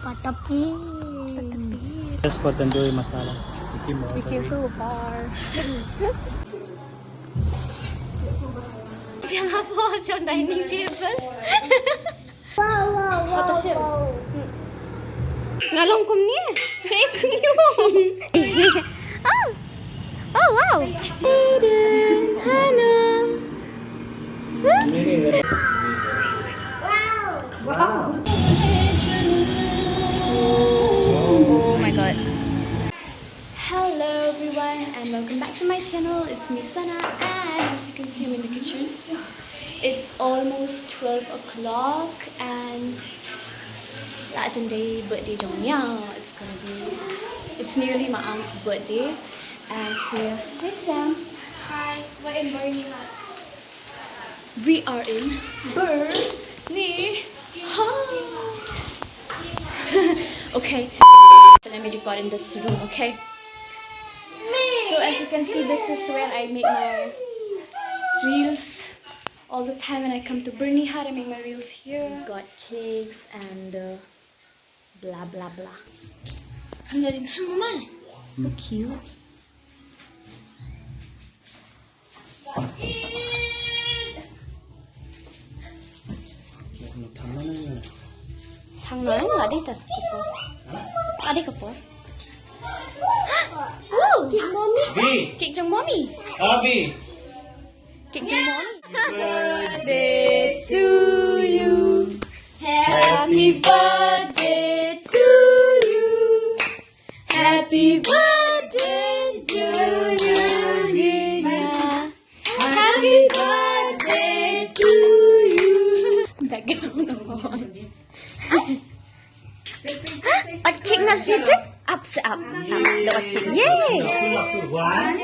Patapin. Just for tandoori masala. We came so far. We have watched on dining table. Wow. Ngalong kum ni. Face niyo. Oh wow. Hana. Wow. Oh my god. Hello everyone and welcome back to my channel. It's me Sana, and as you can see I'm in the kitchen. It's almost 12 o'clock and legendary birthday Jongya. It's nearly my aunt's birthday. And so hey Sam. Hi, we're in Byrnihat. We are in Byrnihat. Okay. So let me record in this room, okay? So as you can see, this is where I make my reels all the time when I come to Byrnihat. I make my reels here. Got cakes and blah blah blah. So cute. Thằng nói là đi tập à đi cặp oh, cake mommy. Cake trong mommy. Abi. Cake trong mommy. Birthday to you. Happy birthday to you. Happy birthday to you. Gina. Happy birthday to you. Background on. At cake na situ, up. Lewat cake, yay! One,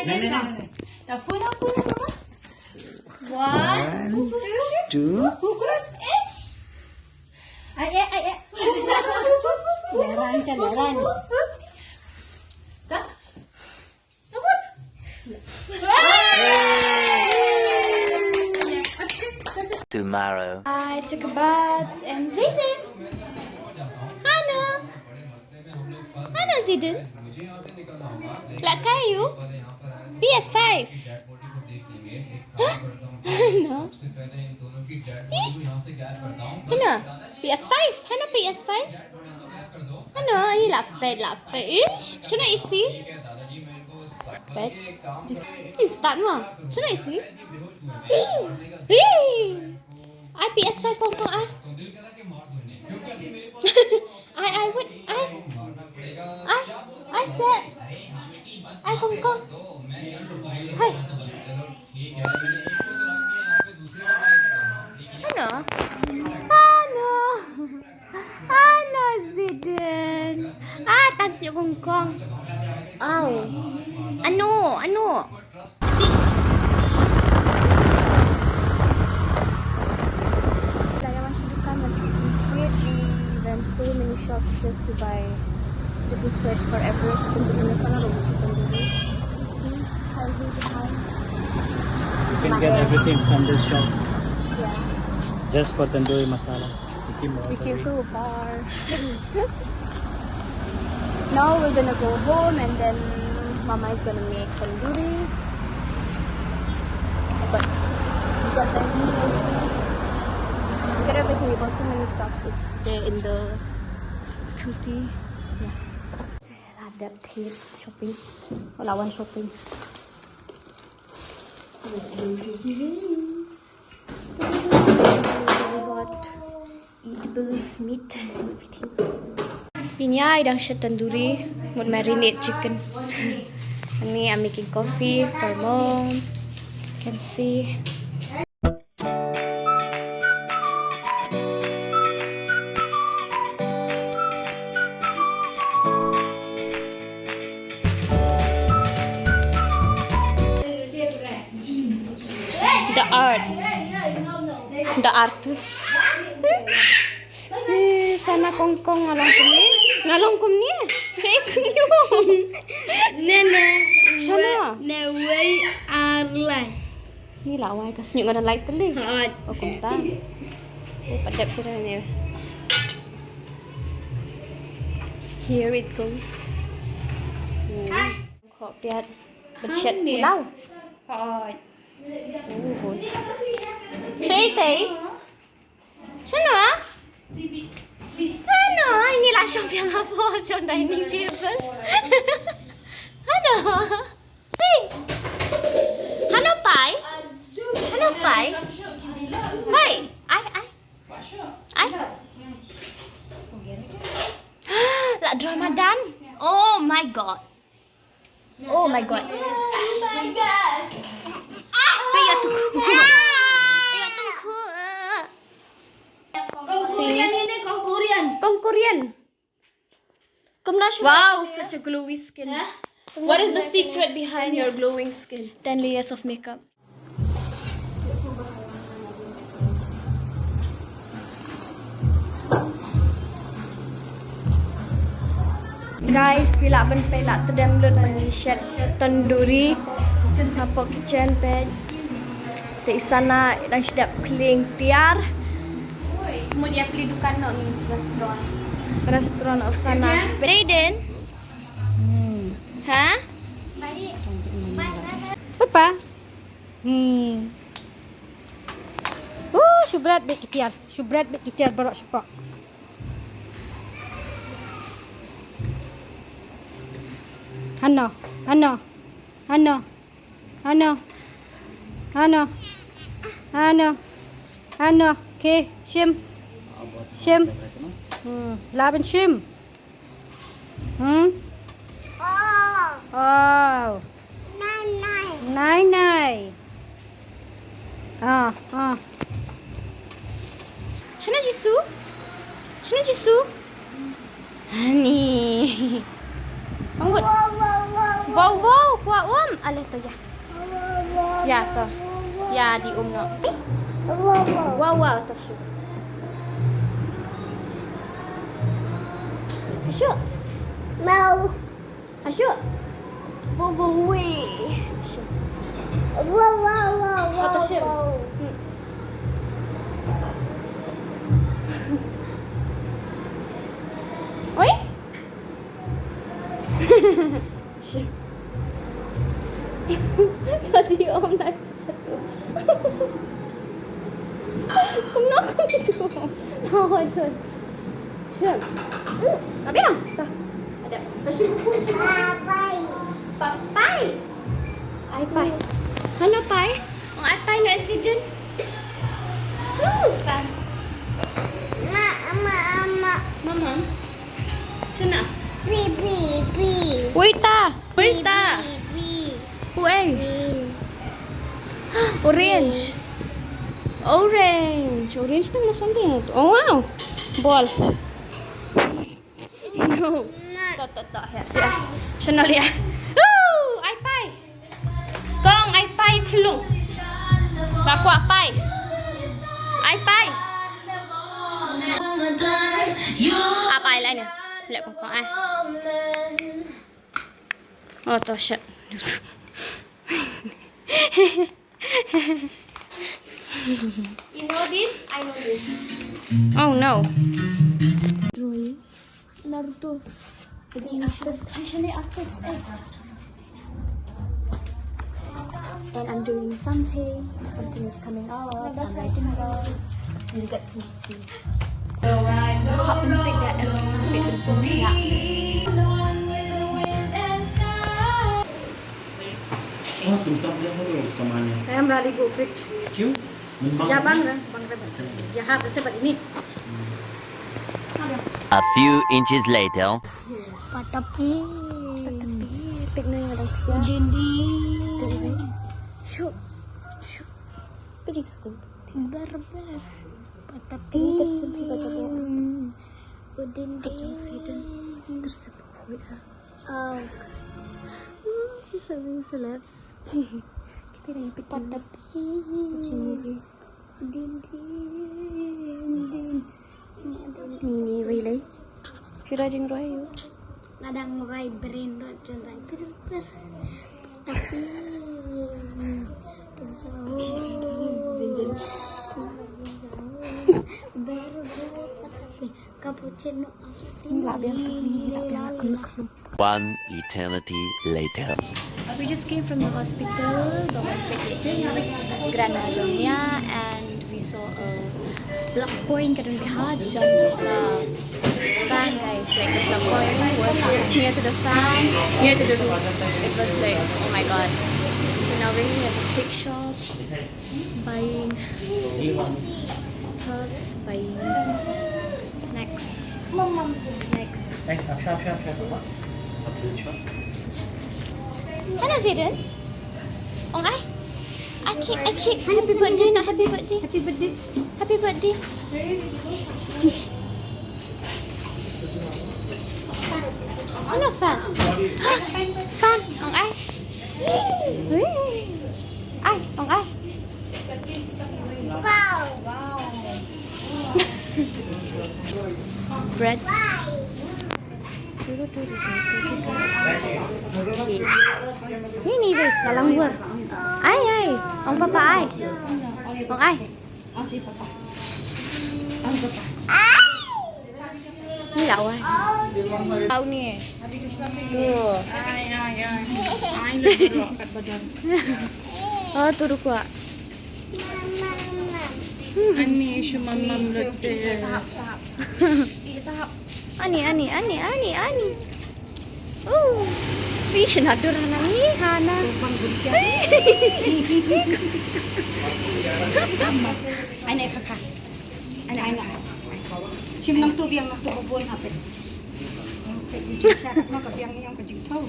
Two. Leran. Tomorrow. I took a bath and Zayden. Hana Zayden. Like kayu? PS5. No. Hana PS5. Hana PS5. Hana ini lapet. Shana isi. Lapet. Ini start mah. Shana isi. I PS5 kong ah. I said I kong. Hai. Hana Zayden. Tan senyum kong. Oh. Ano. And so many shops just to search for Everest. See how he behind. You can get everything from this shop. Yeah. Just for tandoori masala. We came so far. Now we're gonna go home and then Mama is gonna make tandoori. We got the meals. We got everything. We bought so many stuff. It's there in the scooty. Yeah. That tape shopping. Lawan shopping. We got eatables, meat, everything. Pinya idang siya tandoori with marinate chicken. And me, I'm making coffee for Mom. You can see. The artist. Sana kongkong ngalong kum ni. Face niyo. Nene. Sana. Naway arlay. Ni laway kas nyo nga light tali. O kumta. Padap sila niya. Here it goes. Kopiat bershet pulau. Syaitai? Sana? Sana? Inilah champion apa? Macam dining table. Hana? Hey! Hana pai? Hana pai? Hai! Ai? Lah Ramadan? Oh my god. Oh my god. Paya tunggu. Paya tunggu. Korean ini kong Korean. Kong Korean. Wow, such a glowy skin. What is the secret behind your glowing skin? 10 layers of makeup. Guys, bila ben pelak tedang lut mengishat tandoori apa kitchen bed. Di sana dah sedap clean tiar. Kemudian beli dukan nak ni restoran of sana. Aiden. Ha? Apa? Oh, subrat bek kitiar. Subrat bek kitiar barak sepak. Hana. Okay, shim. Laban shim. Oh. Nine. Shana Jisoo? Ni. Anggut. Wow, kuat alih tu ya. Ya tu. Ya di nak. Wow tu syu. Asyuk. Mau. Asyuk. Wow, weh. Asyuk. Wow. Atau syu. Oi? Syu. Tadi om nak jatuh. Om nak jatuh. Ada. Syu. Ada yang? Tak. Ada. Asyuk. Papai. Ai pai. Hana pai? Ang ai pai no accident. Kan. Mama. Sana. Wita. Wei. Orange naman something. Oh wow. Ball. No. Tak. Ya. Sana lihat. Ai pai. Kong ai pai khulung. Baku pai. Ai pai. Apa ai lain ni? Lihat kong ai. Oh, to shit. You know this? I know this. Oh no. Naruto. Ini atas. And I'm doing something. Something is coming out. I'm writing about. You get to see. Hot and big that sampai ke Byrnihat. सुनता हूँ उसका मान है Saya merali go fit. क्यों Ya bang rebat. Ya hab rebat ini. A few inches later. Patapi. Pigna yang ada. Dindi. Shuk. Pergi sekolah. Barbar. Patapi. Tersepi kata dia. Dindi. Tersebut. Sabi celebs. Kita dah yang Patapi. Dindi. Ni wilai. Kira jeng royu. Nadang rai brain racun rai ber. Tapi baru cappuccino asli. One eternity later. We just came from the hospital, Grand Majonia, and we saw a plug point in Byrnihat jump the fan, guys. Like the plug point was just near to the fan, near to the roof. It was like, oh my god. So now we're here at the cake shop, buying stuffs, buying snacks. Snacks. Mana Zayden? Ong ai? I cake. Happy birthday, not happy birthday. Happy birthday. Happy birthday. Mana fan? Fan, ong ai. Ai, ong ai. Bread. Ini weh, dalam buat. Ai, ong papa ai. Ong ai. Ni lau ai. Lau ni. Tuh. Oh, tu rupa. Ani shumamam latte. Ani. Oh, fish na durana ni Hana. Ana kakak. Ana. Shim nam tu biang nak tu bobon hapet. Nak nak biang yang kejing tau.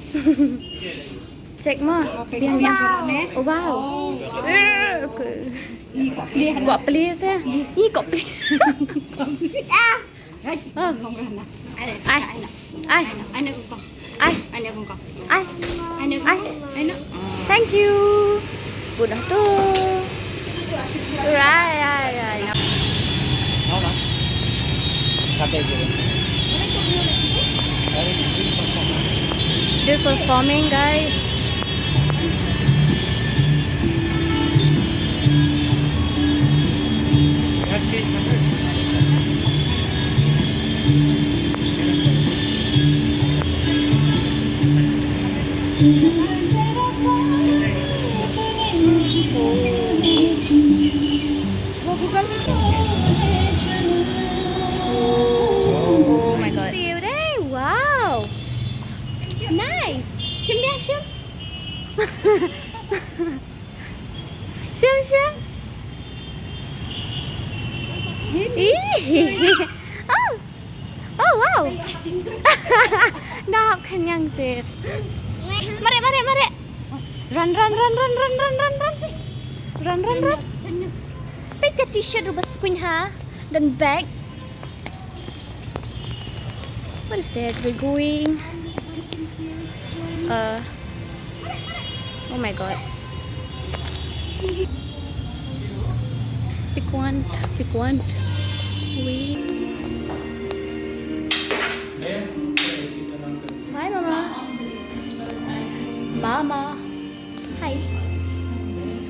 Cek mah. Biang korone. Oh wow. Ni kok pilih. Buat pelir tu. Ih, kok pelir. Ngong rana. Ai. Ana kong. Ai. Ana kong. Ai. Ana. Thank you. Budak tu. Right. They're performing, guys. Oh my god. Wow. Nice. Shim. Shim. Oh wow. Nak kenyang teh. Mare. Run. Pick the t-shirt rubah squin ha. Dan bag. What is that? We're going. Oh my god. Pick one. Wait. Hi, Mama. Hi.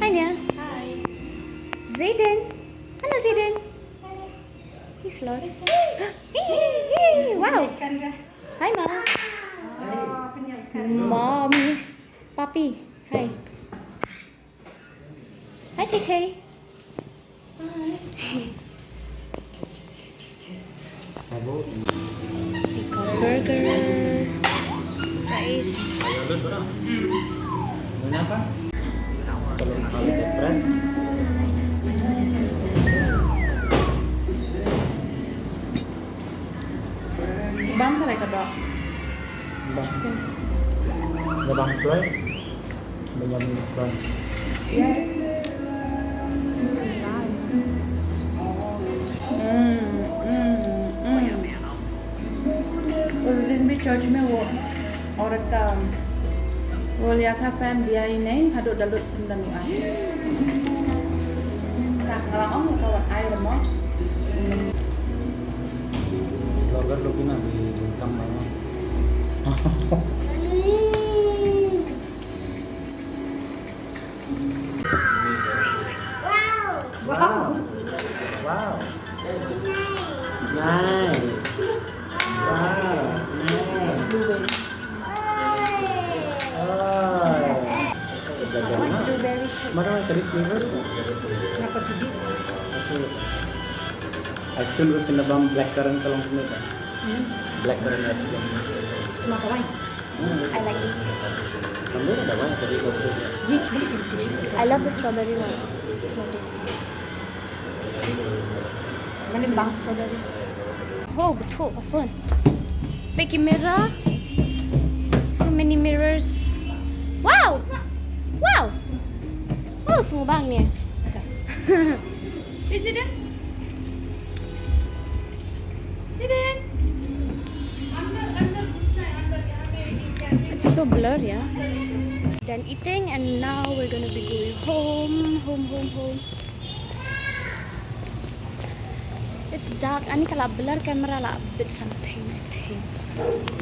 Hi, Nia. Hi. Zayden. Hello, Zayden. He's lost. Wow. Hi, Mom. Mommy. Papi. Hi. Hi, Tay. We got a burger. Fries. Kenapa? Kalau kali depres. Bang sa ka ba? Bang fry. Benyamin fry. Yes. उस दिन भी church में वो औरत का वो लिया था फैन दिया ही नहीं hadut dalut 9 kalau om kawan air mau Vlogger lu kina di bintang banget. Wow. Nice. Byrnihat. blueberry shake. Sembarang tadi flavor. Kenapa tadi? Kasi ice cream with pinabang blackcurrant kalong kumita. Blackcurrant ice cream. Kenapa wine? I like this. Tambah ada banyak tadi coffee. I love the strawberry one. It's more tasty. Galing bang strawberry. Oh, betul. Apa? Pakai mirror. So many mirrors. Wow! Wow! Oh, semua bang ni. President? President? It's so blurred, yeah. Done eating, and now we're gonna be going home. It's dark. Ani kalau blur camera lah, a bit something, I think.